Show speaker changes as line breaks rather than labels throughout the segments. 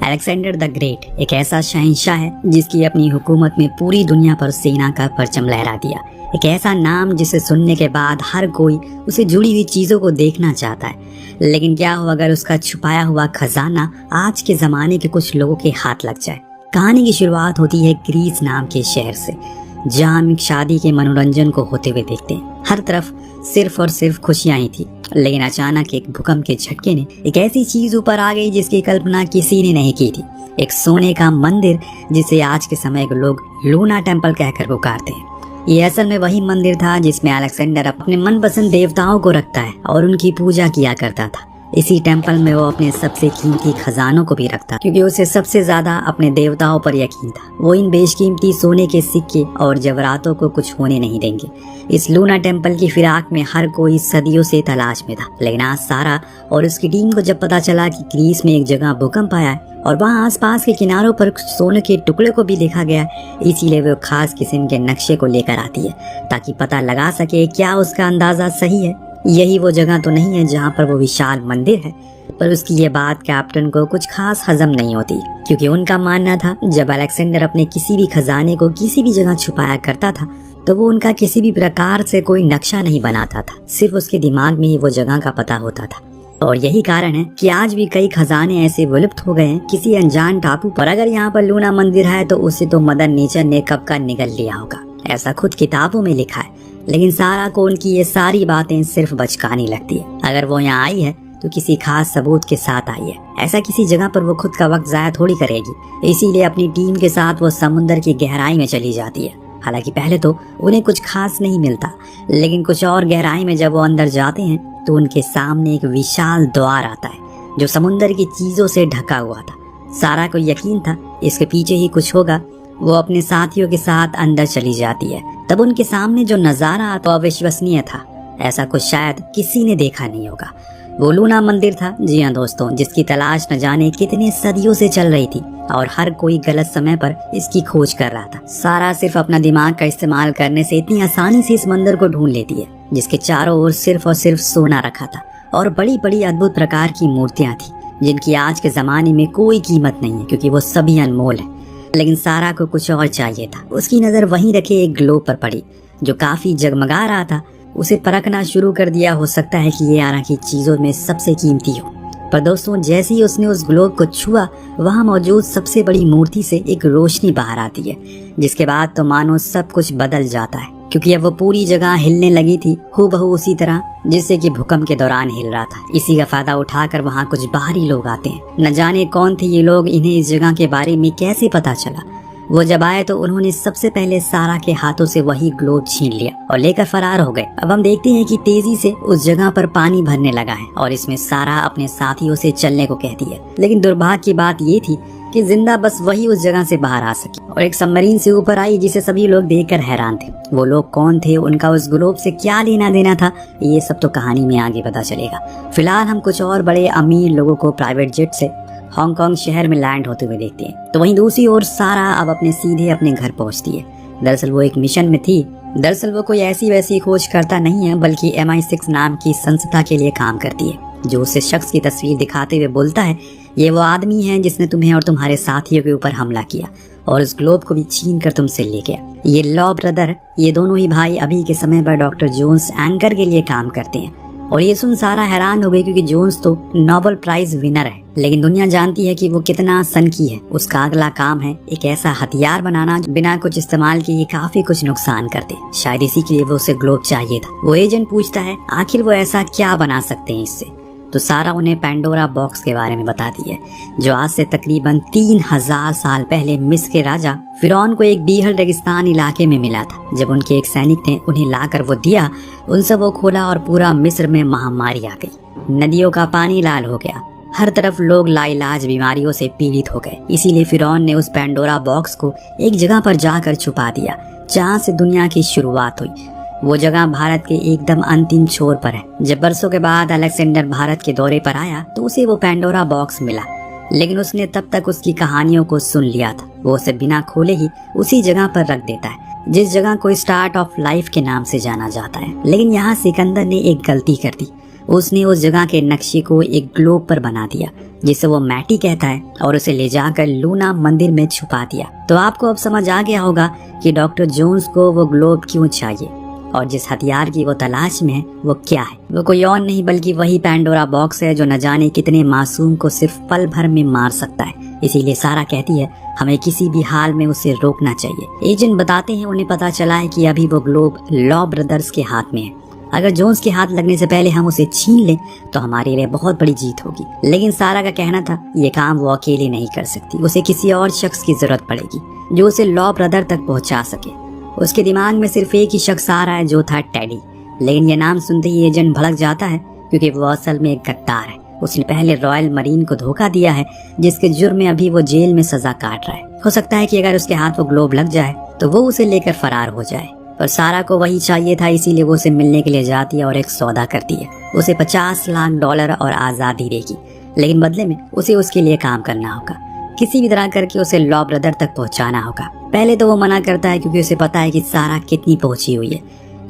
Alexander the great एक ऐसा शहंशाह है जिसकी अपनी हुकूमत में पूरी दुनिया पर सेना का परचम लहरा दिया। एक ऐसा नाम जिसे सुनने के बाद हर कोई उसे जुड़ी हुई चीजों को देखना चाहता है। लेकिन क्या हो अगर उसका छुपाया हुआ खजाना आज के जमाने के कुछ लोगों के हाथ लग जाए। कहानी की शुरुआत होती है ग्रीस नाम के शहर से, जहाँ हम एक शादी के मनोरंजन को होते हुए देखते हैं। हर तरफ सिर्फ और सिर्फ खुशियां ही थी, लेकिन अचानक एक भूकंप के झटके ने एक ऐसी चीज ऊपर आ गई जिसकी कल्पना किसी ने नहीं की थी। एक सोने का मंदिर जिसे आज के समय के लोग लूना टेम्पल कहकर पुकारते हैं। ये असल में वही मंदिर था जिसमें अलेक्जेंडर अपने मनपसंद देवताओं को रखता है और उनकी पूजा किया करता था। इसी टेम्पल में वो अपने सबसे कीमती खजानों को भी रखता, क्योंकि उसे सबसे ज्यादा अपने देवताओं पर यकीन था। वो इन बेशकीमती सोने के सिक्के और जवाहरातों को कुछ होने नहीं देंगे। इस लूना टेम्पल की फिराक में हर कोई सदियों से तलाश में था, लेकिन आज सारा और उसकी टीम को जब पता चला कि ग्रीस में एक जगह भूकंप आया है और वहाँ आसपास के किनारों पर सोने के टुकड़े को भी देखा गया, इसीलिए वो खास किस्म के नक्शे को लेकर आती है ताकि पता लगा सके क्या उसका अंदाजा सही है। यही वो जगह तो नहीं है जहाँ पर वो विशाल मंदिर है। पर उसकी ये बात कैप्टन को कुछ खास हजम नहीं होती, क्योंकि उनका मानना था जब अलेक्जेंडर अपने किसी भी खजाने को किसी भी जगह छुपाया करता था तो वो उनका किसी भी प्रकार से कोई नक्शा नहीं बनाता था, सिर्फ उसके दिमाग में ही वो जगह का पता होता था। और यही कारण है कि आज भी कई खजाने ऐसे विलुप्त हो गए हैं किसी अनजान टापू पर। अगर यहाँ पर लूना मंदिर है तो उसे तो मदर नेचर ने कब का निगल लिया होगा, ऐसा खुद किताबों में लिखा है। लेकिन सारा को उनकी ये सारी बातें सिर्फ बचकानी लगती है। अगर वो यहाँ आई है तो किसी खास सबूत के साथ आई है। ऐसा किसी जगह पर वो खुद का वक्त जाया थोड़ी करेगी। इसीलिए अपनी टीम के साथ वो समुद्र की गहराई में चली जाती है। हालांकि पहले तो उन्हें कुछ खास नहीं मिलता, लेकिन कुछ और गहराई में जब वो अंदर जाते हैं तो उनके सामने एक विशाल द्वार आता है जो समुद्र की चीजों से ढका हुआ था। सारा को यकीन था इसके पीछे ही कुछ होगा। वो अपने साथियों के साथ अंदर चली जाती है। तब उनके सामने जो नजारा तो अविश्वसनीय था, ऐसा कुछ शायद किसी ने देखा नहीं होगा। वो लूना मंदिर था, जी हाँ दोस्तों, जिसकी तलाश न जाने कितने सदियों से चल रही थी और हर कोई गलत समय पर इसकी खोज कर रहा था। सारा सिर्फ अपना दिमाग का इस्तेमाल करने से इतनी आसानी से इस मंदिर को ढूंढ लेती है, जिसके चारों ओर सिर्फ और सिर्फ सोना रखा था और बड़ी बड़ी अद्भुत प्रकार की मूर्तियां थी जिनकी आज के जमाने में कोई कीमत नहीं है, क्योंकि वो सभी अनमोल है। लेकिन सारा को कुछ और चाहिए था। उसकी नजर वहीं रखे एक ग्लोब पर पड़ी जो काफी जगमगा रहा था। उसे परखना शुरू कर दिया। हो सकता है कि ये यहाँ की चीजों में सबसे कीमती हो। पर दोस्तों, जैसे ही उसने उस ग्लोब को छुआ, वहाँ मौजूद सबसे बड़ी मूर्ति से एक रोशनी बाहर आती है, जिसके बाद तो मानो सब कुछ बदल जाता है, क्योंकि अब वो पूरी जगह हिलने लगी थी, हूबहू उसी तरह जिससे कि भूकंप के दौरान हिल रहा था। इसी का फायदा उठाकर वहाँ कुछ बाहरी लोग आते हैं। न जाने कौन थे ये लोग, इन्हें इस जगह के बारे में कैसे पता चला। वो जब आए तो उन्होंने सबसे पहले सारा के हाथों से वही ग्लोब छीन लिया और लेकर फरार हो गए। अब हम देखते हैं कि तेजी से उस जगह पर पानी भरने लगा है और इसमें सारा अपने साथियों से चलने को कहती है। लेकिन दुर्भाग्य की बात ये थी कि जिंदा बस वही उस जगह से बाहर आ सकी और एक सबमरीन से ऊपर आई, जिसे सभी लोग देखकर हैरान थे। वो लोग कौन थे, उनका उस ग्लोब से क्या लेना देना था, ये सब तो कहानी में आगे पता चलेगा। फिलहाल हम कुछ और बड़े अमीर लोगों को प्राइवेट जेट से हांगकांग शहर में लैंड होते हुए देखते हैं। तो वहीं दूसरी ओर सारा अब सीधे अपने घर पहुंचती है। दरअसल वो एक मिशन में थी। दरअसल वो कोई ऐसी वैसी खोज करता नहीं है, बल्कि MI6 नाम की संस्था के लिए काम करती है, जो उसे शख्स की तस्वीर दिखाते हुए बोलता है, ये वो आदमी है जिसने तुम्हें और तुम्हारे साथियों के ऊपर हमला किया और उस ग्लोब को भी छीन कर तुमसे ले गया। ये लॉ ब्रदर, ये दोनों ही भाई अभी के समय पर डॉक्टर जोन्स एंकर के लिए काम करते हैं। और ये सुन सारा हैरान हो गई, क्योंकि जोन्स तो नोबेल प्राइज विनर है, लेकिन दुनिया जानती है कि वो कितना सनकी है। उसका अगला काम है एक ऐसा हथियार बनाना जो बिना कुछ इस्तेमाल किए काफी कुछ नुकसान कर दे। शायद इसी के लिए वो उसे ग्लोब चाहिए था। वो एजेंट पूछता है आखिर वो ऐसा क्या बना सकते हैं इससे। तो सारा उन्हें पैंडोरा बॉक्स के बारे में बताती है, जो आज से तकरीबन 3000 साल पहले मिस्र के राजा फिरौन को एक डीहल रेगिस्तान इलाके में मिला था। जब उनके एक सैनिक ने उन्हें लाकर वो दिया, उनसे वो खोला और पूरा मिस्र में महामारी आ गई। नदियों का पानी लाल हो गया, हर तरफ लोग लाइलाज बीमारियों से पीड़ित हो गए। इसीलिए फिरौन ने उस पैंडोरा बॉक्स को एक जगह पर जाकर छुपा दिया, जहाँ से दुनिया की शुरुआत हुई। वो जगह भारत के एकदम अंतिम छोर पर है। जब बरसों के बाद अलेक्जेंडर भारत के दौरे पर आया तो उसे वो पैंडोरा बॉक्स मिला, लेकिन उसने तब तक उसकी कहानियों को सुन लिया था। वो उसे बिना खोले ही उसी जगह पर रख देता है, जिस जगह को स्टार्ट ऑफ लाइफ के नाम से जाना जाता है। लेकिन यहाँ सिकंदर ने एक गलती कर दी। उसने उस जगह के नक्शे को एक ग्लोब पर बना दिया जिसे वो मैटी कहता है और उसे ले जाकर लूना मंदिर में छुपा दिया। तो आपको अब समझ आ गया होगा कि डॉक्टर जोन्स को वो ग्लोब क्यों चाहिए और जिस हथियार की वो तलाश में है वो क्या है। वो कोई और नहीं बल्कि वही पैंडोरा बॉक्स है जो न जाने कितने मासूम को सिर्फ पल भर में मार सकता है। इसीलिए सारा कहती है हमें किसी भी हाल में उसे रोकना चाहिए। एजेंट बताते हैं उन्हें पता चला है कि अभी वो ग्लोब लॉ ब्रदर्स के हाथ में है। अगर जोन्स के हाथ लगने से पहले हम उसे छीन लें तो हमारे लिए बहुत बड़ी जीत होगी। लेकिन सारा का कहना था ये काम वो अकेले नहीं कर सकती, उसे किसी और शख्स की जरूरत पड़ेगी जो उसे लॉ ब्रदर तक पहुंचा सके। उसके दिमाग में सिर्फ एक ही शख्स आ रहा है जो था टेडी। लेकिन ये नाम सुनते ही एजेंट भड़क जाता है क्योंकि वो असल में एक गद्दार है। उसने पहले रॉयल मरीन को धोखा दिया है जिसके जुर्म में अभी वो जेल में सजा काट रहा है। हो सकता है कि अगर उसके हाथ वो ग्लोब लग जाए तो वो उसे लेकर फरार हो जाए, पर सारा को वही चाहिए था। इसीलिए वो उसे मिलने के लिए जाती है और एक सौदा करती है। उसे $50 लाख और आज़ादी देगी, लेकिन बदले में उसे उसके लिए काम करना होगा। किसी भी तरह करके उसे लॉ ब्रदर तक पहुंचाना होगा। पहले तो वो मना करता है क्योंकि उसे पता है कि सारा कितनी पहुंची हुई है,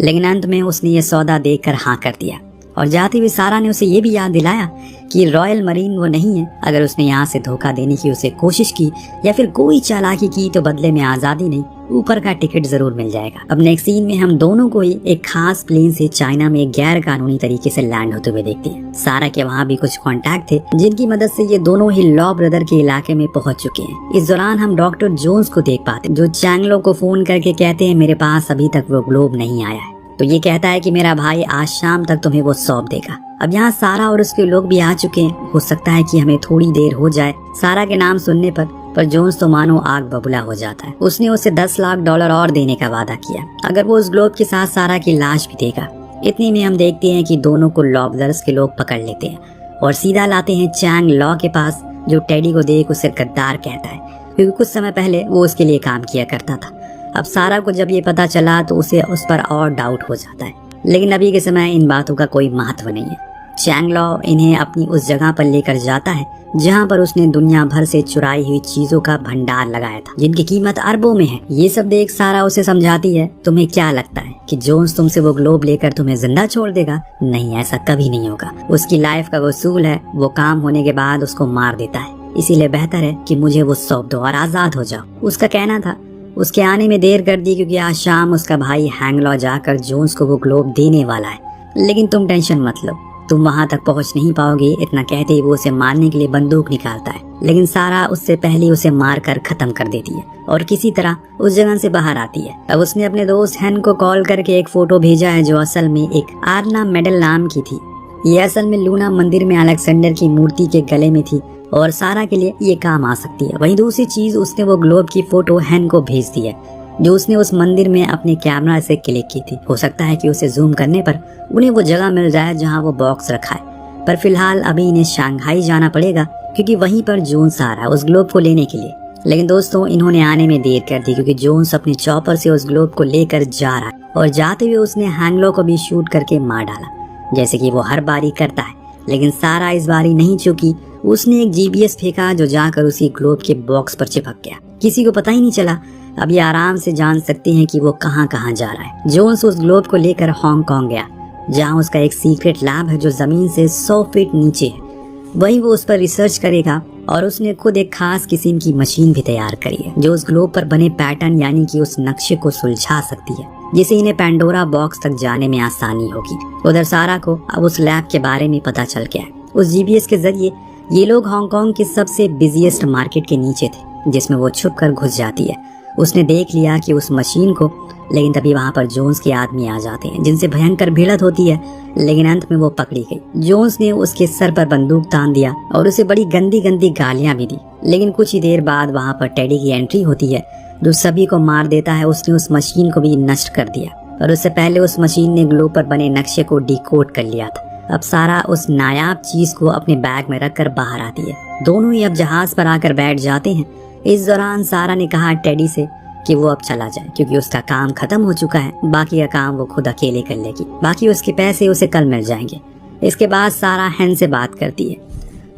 लेकिन अंत में उसने ये सौदा देकर हाँ कर दिया। और जाते हुए सारा ने उसे ये भी याद दिलाया कि रॉयल मरीन वो नहीं है। अगर उसने यहाँ से धोखा देने की उसे कोशिश की या फिर कोई चालाकी की तो बदले में आज़ादी नहीं, ऊपर का टिकट जरूर मिल जाएगा। अब नेक्स्ट सीन में हम दोनों को ही एक खास प्लेन से चाइना में गैर कानूनी तरीके से लैंड होते हुए देखते हैं। सारा के वहाँ भी कुछ कॉन्टैक्ट थे जिनकी मदद से ये दोनों ही लॉ ब्रदर के इलाके में पहुँच चुके हैं। इस दौरान हम डॉक्टर जोन्स को देख पाते जो चैंगलो को फोन करके कहते हैं मेरे पास अभी तक वो ग्लोब नहीं आया है। तो ये कहता है कि मेरा भाई आज शाम तक तुम्हें वो सौंप देगा। अब यहाँ सारा और उसके लोग भी आ चुके हैं। हो सकता है कि हमें थोड़ी देर हो जाए सारा के नाम सुनने पर जोन्स तो मानो आग बबूला हो जाता है। उसने उसे $10 लाख और देने का वादा किया अगर वो उस ग्लोब के साथ सारा की लाश भी देगा। इतने में हम देखते हैं कि दोनों को लॉ ब्रदर्स के लोग पकड़ लेते हैं और सीधा लाते हैं चैंग लॉ के पास, जो टेडी को देख उसे गद्दार कहता है क्योंकि कुछ समय पहले वो उसके लिए काम किया करता था। अब सारा को जब ये पता चला तो उसे उस पर और डाउट हो जाता है, लेकिन अभी के समय इन बातों का कोई महत्व नहीं है। चैंग लॉ इन्हें अपनी उस जगह पर लेकर जाता है जहां पर उसने दुनिया भर से चुराई हुई चीजों का भंडार लगाया था जिनकी कीमत अरबों में है। ये सब देख सारा उसे समझाती है तुम्हें क्या लगता है कि जोन्स तुमसे वो ग्लोब लेकर तुम्हें जिंदा छोड़ देगा? नहीं, ऐसा कभी नहीं होगा। उसकी लाइफ का वसूल है, वो काम होने के बाद उसको मार देता है। इसीलिए बेहतर है कि मुझे वो सौंप दो और आजाद हो जाओ। उसका कहना था उसके आने में देर कर दी क्योंकि आज शाम उसका भाई हैंगलॉ जाकर जोन्स को वो ग्लोब देने वाला है, लेकिन तुम टेंशन मत लो, तुम वहां तक पहुंच नहीं पाओगे। इतना कहते ही वो उसे मारने के लिए बंदूक निकालता है, लेकिन सारा उससे पहले उसे मार कर खत्म कर देती है और किसी तरह उस जगह से बाहर आती है। अब उसने अपने दोस्त हैन को कॉल करके एक फोटो भेजा है जो असल में एक आर्ना मेडल नाम की थी। ये असल में लूना मंदिर में अलेक्जेंडर की मूर्ति के गले में थी और सारा के लिए ये काम आ सकती है। वहीं दूसरी चीज उसने वो ग्लोब की फोटो हैन को भेज दी है जो उसने उस मंदिर में अपने कैमरा से क्लिक की थी। हो सकता है कि उसे जूम करने पर उन्हें वो जगह मिल जाए जहां वो बॉक्स रखा है, पर फिलहाल अभी इन्हें शंघाई जाना पड़ेगा क्योंकि वहीं पर जोन्स आ रहा है उस ग्लोब को लेने के लिए। लेकिन दोस्तों इन्होंने आने में देर कर दी क्योंकि जोन्स अपने चॉपर से उस ग्लोब को लेकर जा रहा है और जाते हुए उसने हैंगलो को भी शूट करके मार डाला जैसे कि वो हर बारी करता है। लेकिन सारा इस बारी नहीं चुकी, उसने एक जीपीएस फेंका जो जाकर उसी ग्लोब के बॉक्स पर चिपक गया। किसी को पता ही नहीं चला। अब ये आराम से जान सकते हैं कि वो कहाँ कहाँ जा रहा है। जोन्स उस ग्लोब को लेकर हांगकांग गया जहाँ उसका एक सीक्रेट लैब है जो जमीन से 100 फीट नीचे है। वहीं वो उस पर रिसर्च करेगा और उसने खुद एक खास किस्म की मशीन भी तैयार करी है जो उस ग्लोब पर बने पैटर्न यानी कि उस नक्शे को सुलझा सकती है, जिससे इन्हें पैंडोरा बॉक्स तक जाने में आसानी होगी। उधर सारा को अब उस लैब के बारे में पता चल गया है। उस जीपीएस के जरिए ये लोग हांगकांग के सबसे बिजिएस्ट मार्केट के नीचे थे जिसमें वो छुप कर घुस जाती है। उसने देख लिया कि उस मशीन को, लेकिन तभी वहां पर जोन्स के आदमी आ जाते हैं जिनसे भयंकर भिड़ंत होती है, लेकिन अंत में वो पकड़ी गई। जोन्स ने उसके सर पर बंदूक तान दिया और उसे बड़ी गंदी गंदी गालियां भी दी। लेकिन कुछ ही देर बाद वहां पर टेडी की एंट्री होती है जो सभी को मार देता है। उसने उस मशीन को भी नष्ट कर दिया और उससे पहले उस मशीन ने ग्लोब पर बने नक्शे को डिकोड कर लिया था। अब सारा उस नायाब चीज को अपने बैग में रखकर बाहर आती है। दोनों ही अब जहाज पर आकर बैठ जाते हैं। इस दौरान सारा ने कहा टेडी से कि वो अब चला जाए क्योंकि उसका काम खत्म हो चुका है। बाकी का काम वो खुद अकेले कर लेगी, बाकी उसके पैसे उसे कल मिल जाएंगे। इसके बाद सारा हैन से बात करती है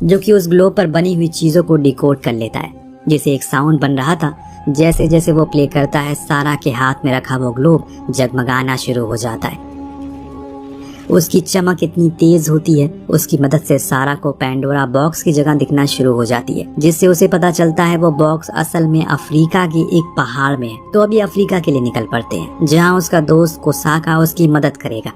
जो कि उस ग्लोब पर बनी हुई चीजों को डिकोड कर लेता है, जिसे एक साउंड बन रहा था। जैसे जैसे वो प्ले करता है सारा के हाथ में रखा वो ग्लोब जगमगाना शुरू हो जाता है। उसकी चमक इतनी तेज होती है, उसकी मदद से सारा को पेंडोरा बॉक्स की जगह दिखना शुरू हो जाती है, जिससे उसे पता चलता है वो बॉक्स असल में अफ्रीका की एक पहाड़ में है। तो अभी अफ्रीका के लिए निकल पड़ते हैं, जहाँ उसका दोस्त कोसाका उसकी मदद करेगा।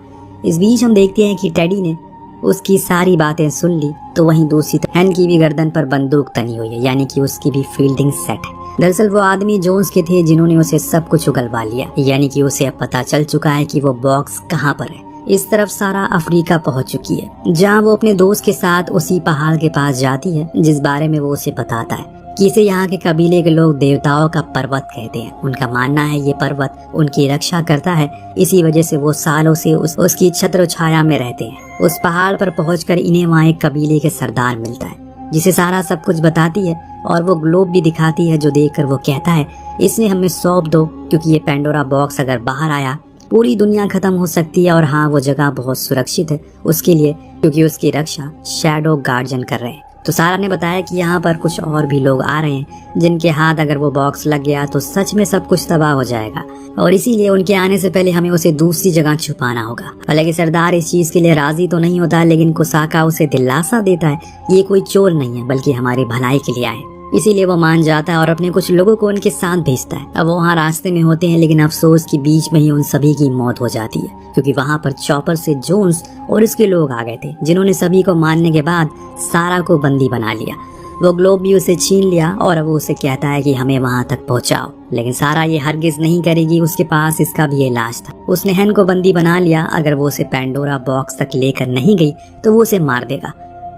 इस बीच हम देखते हैं कि टेडी ने उसकी सारी बातें सुन ली, तो वहीं दूसरी तरफ हैन की भी गर्दन पर बंदूक तनी हुई है, यानी कि उसकी भी फील्डिंग सेट है। दरअसल वो आदमी जोन्स के थे जिन्होंने उसे सब कुछ उगलवा लिया, यानी कि उसे अब पता चल चुका है कि वो बॉक्स कहाँ पर है। इस तरफ सारा अफ्रीका पहुंच चुकी है, जहां वो अपने दोस्त के साथ उसी पहाड़ के पास जाती है, जिस बारे में वो उसे बताता है कि इसे यहाँ के कबीले के लोग देवताओं का पर्वत कहते हैं। उनका मानना है ये पर्वत उनकी रक्षा करता है, इसी वजह से वो सालों से उसकी छत्र छाया में रहते हैं। उस पहाड़ पर पहुंचकर इन्हें वहाँ एक कबीले के सरदार मिलता है, जिसे सारा सब कुछ बताती है और वो ग्लोब भी दिखाती है, जो देखकर वो कहता है इसने हमें सौंप दो, क्योंकि ये पेंडोरा बॉक्स अगर बाहर आया पूरी दुनिया खत्म हो सकती है। और हाँ, वो जगह बहुत सुरक्षित है उसके लिए, क्योंकि उसकी रक्षा शैडो गार्जियन कर रहे हैं। तो सारा ने बताया कि यहाँ पर कुछ और भी लोग आ रहे हैं, जिनके हाथ अगर वो बॉक्स लग गया तो सच में सब कुछ तबाह हो जाएगा, और इसीलिए उनके आने से पहले हमें उसे दूसरी जगह छुपाना होगा। हालांकि सरदार इस चीज के लिए राजी तो नहीं होता, लेकिन कोसाका उसे दिलासा देता है ये कोई चोर नहीं है, बल्कि हमारी भलाई के लिए आए। इसीलिए वो मान जाता है और अपने कुछ लोगों को उनके साथ भेजता है। अब वो वहाँ रास्ते में होते हैं, लेकिन अफसोस की बीच में ही उन सभी की मौत हो जाती है, क्योंकि वहाँ पर चॉपर से जोन्स और उसके लोग आ गए थे, जिन्होंने सभी को मारने के बाद सारा को बंदी बना लिया। वो ग्लोब भी उसे छीन लिया और अब वो उसे कहता है कि हमें वहाँ तक पहुँचाओ, लेकिन सारा ये हरगिज नहीं करेगी, उसके पास इसका भी इलाज था। उसने हैन को बंदी बना लिया, अगर वो उसे पेंडोरा बॉक्स तक लेकर नहीं गई तो वो उसे मार देगा,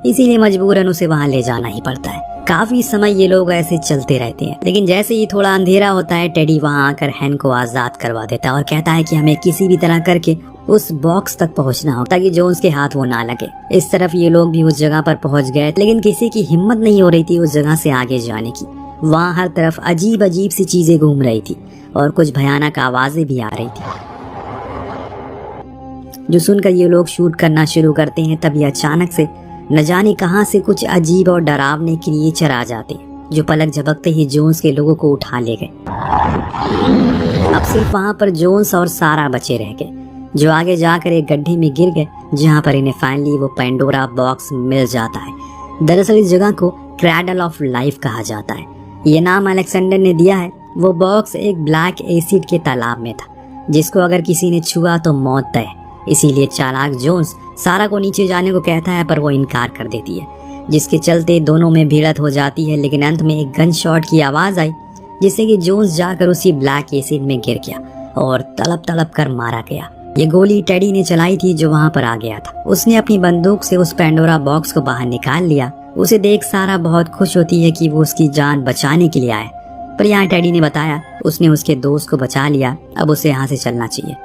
इसीलिए मजबूरन उसे वहाँ ले जाना ही पड़ता है। काफी समय ये लोग ऐसे चलते रहते हैं, लेकिन जैसे ही थोड़ा अंधेरा होता है, टेडी वहाँ आकर हैन को आजाद करवा देता है और कहता है कि हमें किसी भी तरह करके उस बॉक्स तक पहुँचना हो, ताकि जोन्स के हाथ वो ना लगे। इस तरफ ये लोग भी उस जगह पर पहुँच गए, लेकिन किसी की हिम्मत नहीं हो रही थी उस जगह से आगे जाने की। वहाँ हर तरफ अजीब अजीब सी चीजें घूम रही थी और कुछ भयानक आवाजें भी आ रही थी, जो सुनकर ये लोग शूट करना शुरू करते हैं। तभी अचानक से न जाने कहां से कुछ अजीब और डरावने क्रिएचर आ जाते, जो पलक झपकते ही जोन्स के लोगों को उठा ले गए। अब सिर्फ वहां पर जोन्स और सारा बचे रह गए, जो आगे जाकर एक गड्ढे में गिर गए, जहां पर इन्हें फाइनली वो पेंडोरा बॉक्स मिल जाता है। दरअसल इस जगह को क्रैडल ऑफ लाइफ कहा जाता है। ये नाम अलेक्जेंडर ने दिया है। वो बॉक्स एक ब्लैक एसिड के तालाब में था, जिसको अगर किसी ने छुआ तो मौत तय। इसीलिए चालाक जोन्स सारा को नीचे जाने को कहता है, पर वो इनकार कर देती है, जिसके चलते दोनों में भिड़ंत हो जाती है। लेकिन अंत में एक गन शॉट की आवाज आई, जिससे कि जोन्स जाकर उसी ब्लैक एसिड में गिर गया और तड़प तड़प कर मारा गया। ये गोली टेडी ने चलाई थी, जो वहां पर आ गया था। उसने अपनी बंदूक से उस पेंडोरा बॉक्स को बाहर निकाल लिया। उसे देख सारा बहुत खुश होती है कि वो उसकी जान बचाने के लिए आए, पर यहाँ टेडी ने बताया उसने उसके दोस्त को बचा लिया, अब उसे यहाँ से चलना चाहिए।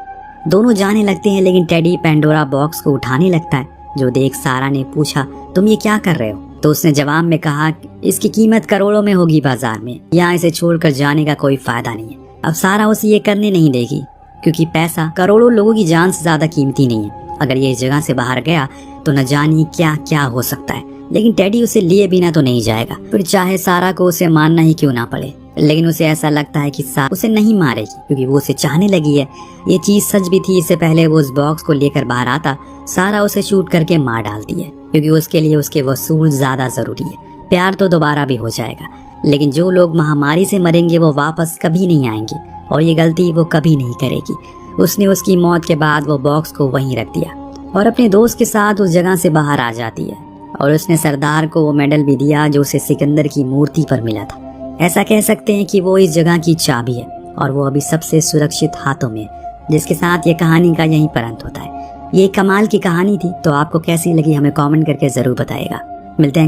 दोनों जाने लगते हैं, लेकिन टेडी पेंडोरा बॉक्स को उठाने लगता है, जो देख सारा ने पूछा तुम ये क्या कर रहे हो? तो उसने जवाब में कहा इसकी कीमत करोड़ों में होगी बाजार में, यहाँ इसे छोड़कर जाने का कोई फायदा नहीं है। अब सारा उसे ये करने नहीं देगी, क्योंकि पैसा करोड़ों लोगों की जान से ज्यादा कीमती नहीं है। अगर ये इस जगह से बाहर गया तो न जानिए क्या क्या हो सकता है। लेकिन टेडी उसे लिए बिना तो नहीं जाएगा, फिर चाहे सारा को उसे मारना ही क्यों ना पड़े। लेकिन उसे ऐसा लगता है कि सारा उसे नहीं मारेगी, क्योंकि वो उसे चाहने लगी है। ये चीज सच भी थी। इससे पहले वो उस बॉक्स को लेकर बाहर आता, सारा उसे शूट करके मार डालती है, क्योंकि उसके लिए उसके वसूल ज्यादा जरूरी है। प्यार तो दोबारा भी हो जाएगा, लेकिन जो लोग महामारी से मरेंगे वो वापस कभी नहीं आएंगे, और ये गलती वो कभी नहीं करेगी। उसने उसकी मौत के बाद वो बॉक्स को वहीं रख दिया और अपने दोस्त के साथ उस जगह से बाहर आ जाती है। और उसने सरदार को वो मेडल भी दिया जो उसे सिकंदर की मूर्ति पर मिला था। ऐसा कह सकते हैं कि वो इस जगह की चाबी है और वो अभी सबसे सुरक्षित हाथों में, जिसके साथ ये कहानी का यहीं पर अंत होता है। ये कमाल की कहानी थी, तो आपको कैसी लगी हमें कमेंट करके जरूर बताइएगा। मिलते हैं